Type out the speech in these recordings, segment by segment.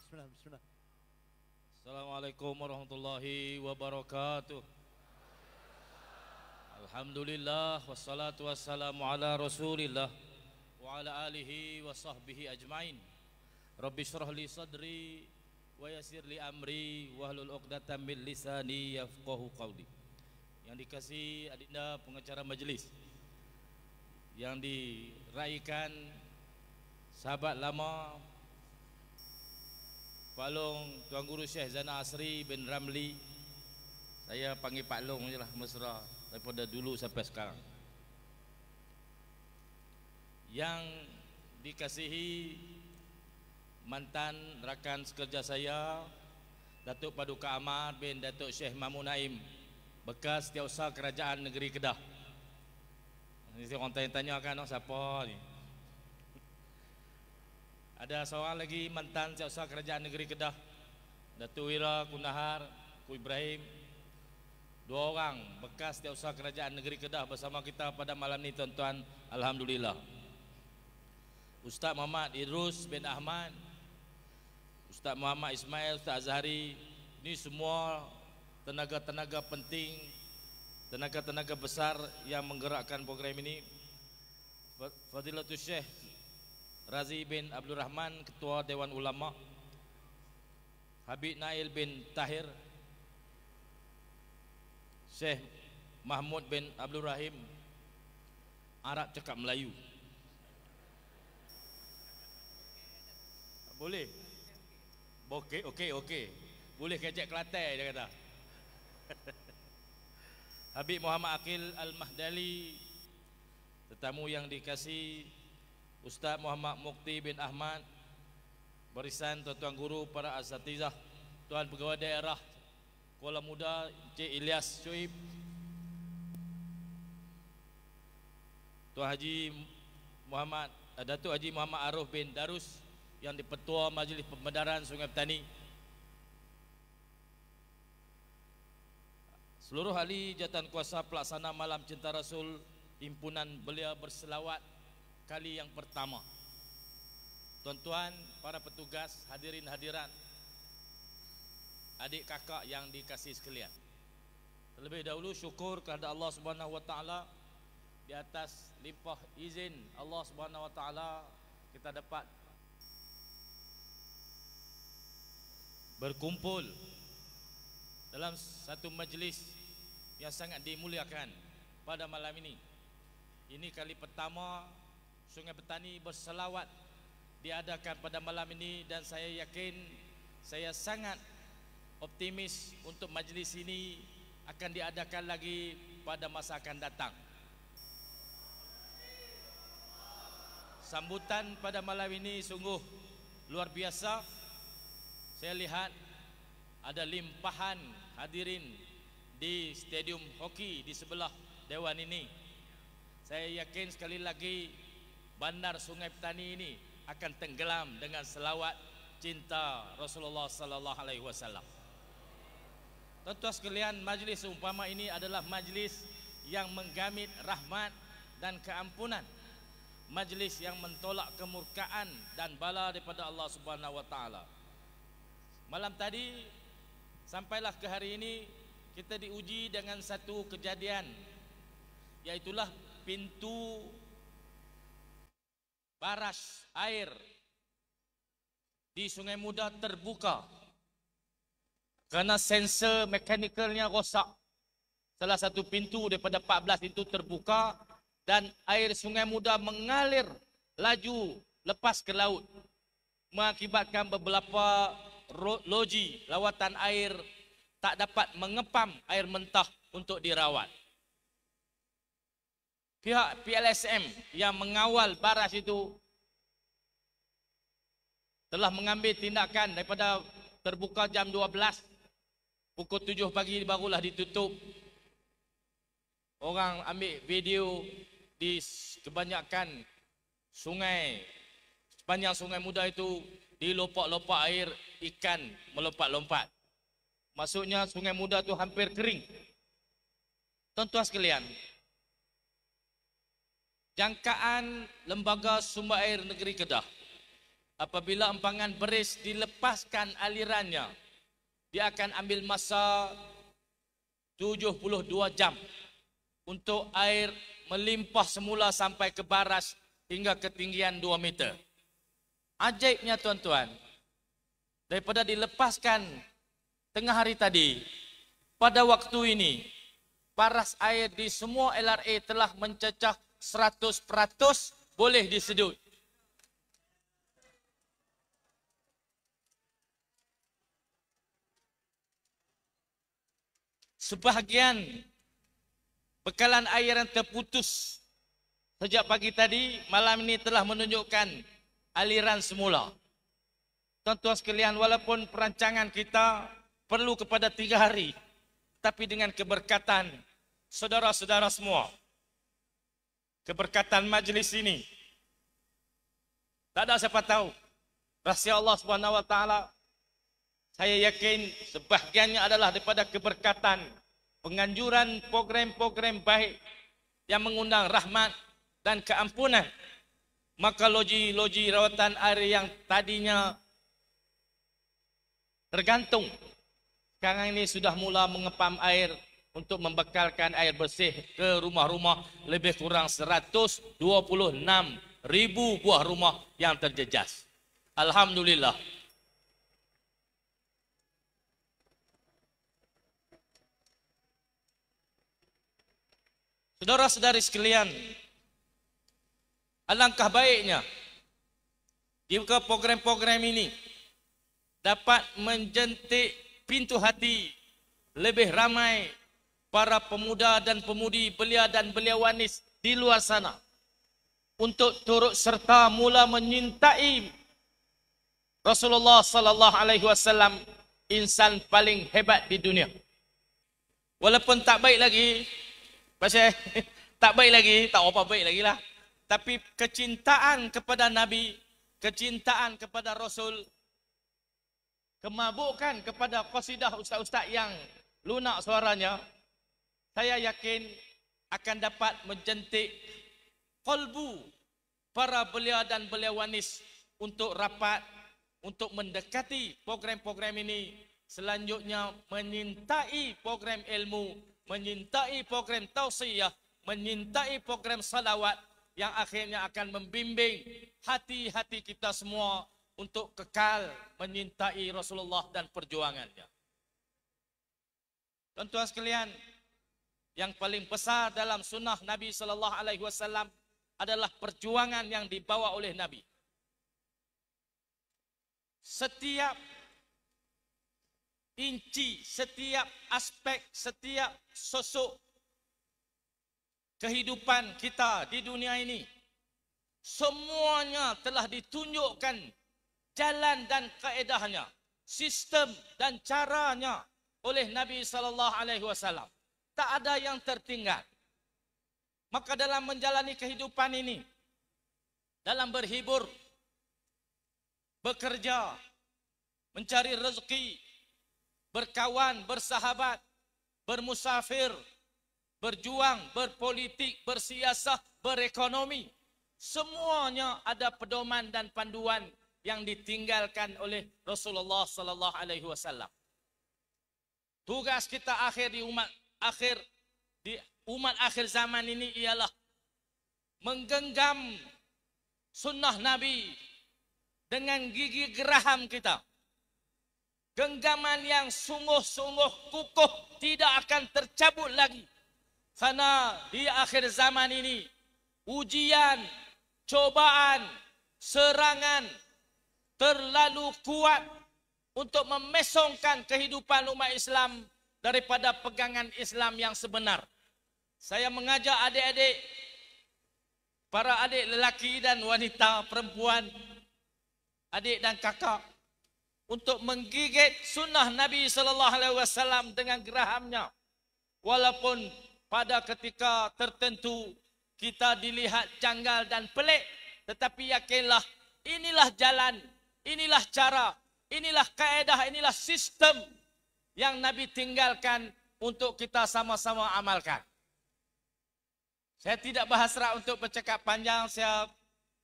Bismillah, bismillah. Assalamualaikum warahmatullahi wabarakatuh. Alhamdulillah wassalatu wassalamu ala Rasulillah wa ala alihi wa sahbihi ajmain. Rabbi shrah li sadri wa yassir li amri wahlul 'uqdatam min lisani yafqahu qawli. Yang dikasihi adinda pengacara majelis, yang diraikan sahabat lama Pak Long, Tuan Guru Syekh Zana Asri bin Ramli. Saya panggil Pak Long je lah, mesra daripada dulu sampai sekarang. Yang dikasihi mantan rakan sekerja saya, Datuk Paduka Amar bin Datuk Syekh Mahmud Naim, bekas Setiausaha Kerajaan Negeri Kedah. Ini orang tanya-tanya kan, siapa ni? Ada seorang lagi mantan Setiausaha Kerajaan Negeri Kedah, Datuk Wira Kunahar Ku Ibrahim. Dua orang bekas Setiausaha Kerajaan Negeri Kedah bersama kita pada malam ini, tuan-tuan. Alhamdulillah. Ustaz Muhammad Idrus bin Ahmad, Ustaz Muhammad Ismail, Ustaz Azhari. Ini semua tenaga-tenaga penting, tenaga-tenaga besar yang menggerakkan program ini. Fadilatul Syekh Razi bin Abdul Rahman, Ketua Dewan Ulama, Habib Nail bin Tahir, Syekh Mahmud bin Abdul Rahim. Arab cakap Melayu boleh? Okey. Boleh kecek Kelantan, dia kata. Habib Muhammad Aqil Al-Mahdali. Tetamu yang dikasihi Ustaz Muhammad Mukti bin Ahmad, barisan tuan-tuan guru, para asatizah, tuan pegawai daerah Kuala Muda, Encik Ilyas Syuib, Tuan Haji Muhammad Datuk Haji Muhammad Aruf bin Darus, yang di-Petua Majlis Pembedaran Sungai Petani, seluruh ahli jawatan kuasa pelaksana Malam Cinta Rasul Himpunan Belia Berselawat kali yang pertama, tuan-tuan, para petugas, hadirin hadirat, adik kakak yang dikasihi sekalian. Terlebih dahulu syukur kepada Allah Subhanahu wa taala, di atas limpah izin Allah Subhanahu wa taala kita dapat berkumpul dalam satu majlis yang sangat dimuliakan pada malam ini. Ini kali pertama Sungai Petani berselawat diadakan pada malam ini, dan saya yakin, saya sangat optimis untuk majlis ini akan diadakan lagi pada masa akan datang. Sambutan pada malam ini sungguh luar biasa. Saya lihat ada limpahan hadirin di stadium hoki di sebelah dewan ini. Saya yakin sekali lagi Bandar Sungai Petani ini akan tenggelam dengan selawat cinta Rasulullah sallallahu alaihi wasallam. Tuan-tuan sekalian, majlis seumpama ini adalah majlis yang menggamit rahmat dan keampunan, majlis yang mentolak kemurkaan dan bala daripada Allah Subhanahu wa taala. Malam tadi sampailah ke hari ini, kita diuji dengan satu kejadian, yaitulah pintu baras air di Sungai Muda terbuka kerana sensor mekanikalnya rosak. Salah satu pintu daripada 14 pintu terbuka, dan air Sungai Muda mengalir laju lepas ke laut, mengakibatkan beberapa loji lawatan air tak dapat mengepam air mentah untuk dirawat. Pihak PLSM yang mengawal baras itu telah mengambil tindakan daripada terbuka jam 12, pukul 7 pagi barulah ditutup. Orang ambil video di kebanyakan sungai, sepanjang Sungai Muda itu, di lopak-lopak air ikan melompat-lompat. Maksudnya Sungai Muda itu hampir kering. Tuan-tuan sekalian, jangkaan Lembaga Sumber Air Negeri Kedah Apabila empangan beris dilepaskan alirannya, dia akan ambil masa 72 jam untuk air melimpah semula sampai ke baras hingga ketinggian 2 meter. Ajaibnya tuan-tuan, daripada dilepaskan tengah hari tadi, pada waktu ini, paras air di semua LRA telah mencecah 100% boleh disedut. Sebahagian bekalan air yang terputus sejak pagi tadi, malam ini telah menunjukkan aliran semula. Tuan-tuan sekalian, walaupun perancangan kita perlu kepada 3 hari, tapi dengan keberkatan saudara-saudara semua, keberkatan majlis ini, tak ada siapa tahu, rahsia Allah Subhanahu wa taala, saya yakin sebahagiannya adalah daripada keberkatan penganjuran program-program baik yang mengundang rahmat dan keampunan. Maka loji-loji rawatan air yang tadinya tergantung, sekarang ini sudah mula mengepam air untuk membekalkan air bersih ke rumah-rumah lebih kurang 126.000 buah rumah yang terjejas. Alhamdulillah. Saudara-saudari sekalian, alangkah baiknya jika program-program ini dapat menjentik pintu hati lebih ramai para pemuda dan pemudi, belia dan beliawanis di luar sana untuk turut serta mula menyintai Rasulullah sallallahu alaihi wasallam, insan paling hebat di dunia. Walaupun tak baik lagi, pasal tak baik lagi, tak apa baik lagi lah. Tapi kecintaan kepada Nabi, kecintaan kepada Rasul, kemabukan kepada qasidah ustaz-ustaz yang lunak suaranya, saya yakin akan dapat menjentik kalbu para belia dan beliawanis untuk rapat, untuk mendekati program-program ini, selanjutnya menyintai program ilmu, menyintai program tausiah, menyintai program salawat yang akhirnya akan membimbing hati-hati kita semua untuk kekal menyintai Rasulullah dan perjuangannya. Tuan-tuan sekalian, yang paling besar dalam sunnah Nabi sallallahu alaihi wasallam adalah perjuangan yang dibawa oleh Nabi. Setiap inci, setiap aspek, setiap sosok kehidupan kita di dunia ini, semuanya telah ditunjukkan jalan dan kaedahnya, sistem dan caranya oleh Nabi sallallahu alaihi wasallam. Tak ada yang tertinggal. Maka dalam menjalani kehidupan ini, dalam berhibur, bekerja, mencari rezeki, berkawan, bersahabat, bermusafir, berjuang, berpolitik, bersiasah, berekonomi, semuanya ada pedoman dan panduan yang ditinggalkan oleh Rasulullah sallallahu alaihi wasallam. Tugas kita di umat akhir zaman ini ialah menggenggam sunnah Nabi dengan gigi geraham kita. Genggaman yang sungguh-sungguh kukuh, tidak akan tercabut lagi. Karena di akhir zaman ini, ujian, cobaan, serangan terlalu kuat untuk memesongkan kehidupan umat Islam daripada pegangan Islam yang sebenar. Saya mengajak adik-adik, para adik lelaki dan wanita, perempuan, adik dan kakak, untuk menggigit sunnah Nabi sallallahu alaihi wasallam dengan gerahamnya. Walaupun pada ketika tertentu kita dilihat janggal dan pelik, tetapi yakinlah inilah jalan, inilah cara, inilah kaedah, inilah sistem yang Nabi tinggalkan untuk kita sama-sama amalkan. Saya tidak berhasrat untuk bercakap panjang, saya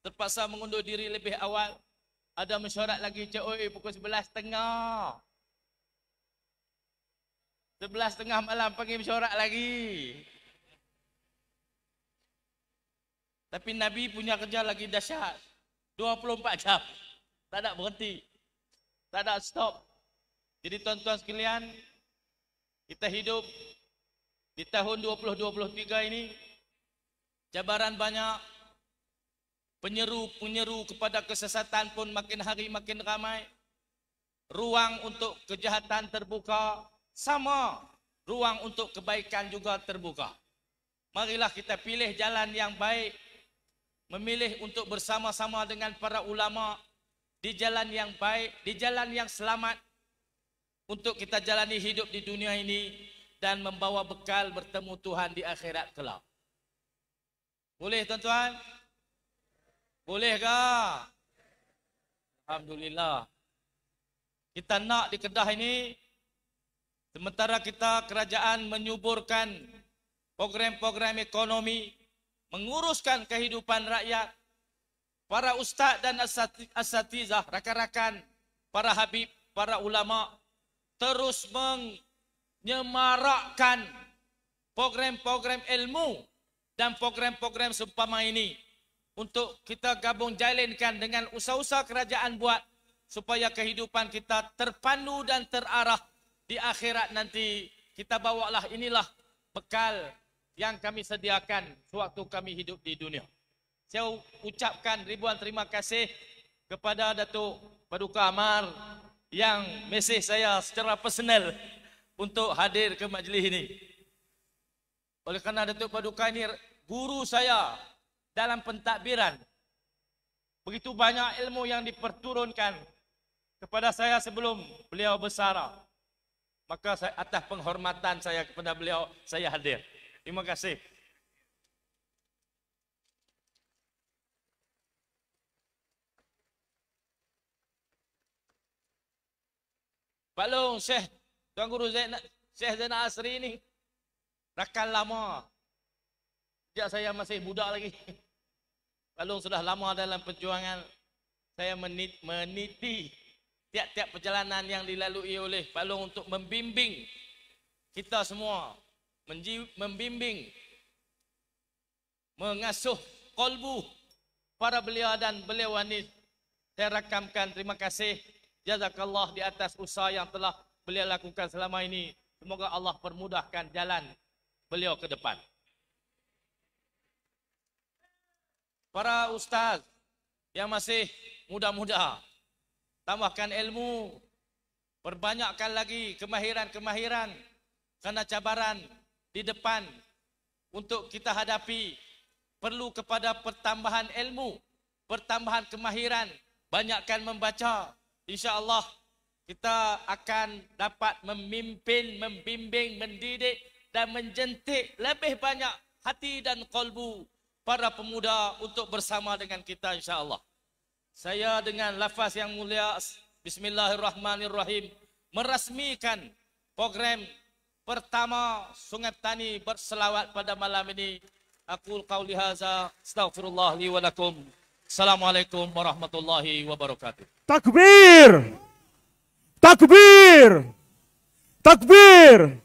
terpaksa mengundur diri lebih awal. Ada mesyuarat lagi Cik Oi pukul 11.30. 11.30 malam panggil mesyuarat lagi. Tapi Nabi punya kerja lagi dahsyat. 24 jam. Tak ada berhenti. Tak ada stop. Jadi tuan-tuan sekalian, kita hidup di tahun 2023 ini, cabaran banyak, penyeru-penyeru kepada kesesatan pun makin hari makin ramai, ruang untuk kejahatan terbuka, sama ruang untuk kebaikan juga terbuka. Marilah kita pilih jalan yang baik, memilih untuk bersama-sama dengan para ulama di jalan yang baik, di jalan yang selamat, untuk kita jalani hidup di dunia ini dan membawa bekal bertemu Tuhan di akhirat kelak. Boleh tuan-tuan? Bolehkah? Alhamdulillah. Kita nak di Kedah ini, sementara kita kerajaan menyuburkan program-program ekonomi, menguruskan kehidupan rakyat, para ustaz dan asatizah, rakan-rakan, para habib, para ulama, terus menyemarakkan program-program ilmu dan program-program seumpama ini untuk kita gabung jalinkan dengan usaha-usaha kerajaan buat supaya kehidupan kita terpandu dan terarah di akhirat nanti. Kita bawalah inilah bekal yang kami sediakan sewaktu kami hidup di dunia. Saya ucapkan ribuan terima kasih kepada Datuk Paduka Amar yang mesej saya secara personal untuk hadir ke majlis ini. Oleh kerana Datuk Paduka ini guru saya dalam pentadbiran. Begitu banyak ilmu yang diperturunkan kepada saya sebelum beliau bersara. Maka saya, atas penghormatan saya kepada beliau, saya hadir. Terima kasih. Pak Long, Syekh, Tuan Guru Syekh Zainal Asri ini rakan lama. Sejak saya masih budak lagi. Pak Long sudah lama dalam perjuangan. Saya meniti tiap-tiap perjalanan yang dilalui oleh Pak Long untuk membimbing kita semua. Membimbing, mengasuh kolbu para beliau dan beliau ini. Saya rakamkan terima kasih. Jazakallah di atas usaha yang telah beliau lakukan selama ini. Semoga Allah permudahkan jalan beliau ke depan. Para ustaz yang masih muda-muda, tambahkan ilmu, perbanyakkan lagi kemahiran-kemahiran, karena cabaran di depan untuk kita hadapi perlu kepada pertambahan ilmu, pertambahan kemahiran, banyakkan membaca. InsyaAllah kita akan dapat memimpin, membimbing, mendidik dan menjentik lebih banyak hati dan kolbu para pemuda untuk bersama dengan kita insyaAllah. Saya dengan lafaz yang mulia Bismillahirrahmanirrahim merasmikan program pertama Sungai Petani berselawat pada malam ini. Aqul qauli hadza astaghfirullah li wa lakum. Assalamualaikum warahmatullahi wabarakatuh. Takbir! Takbir! Takbir!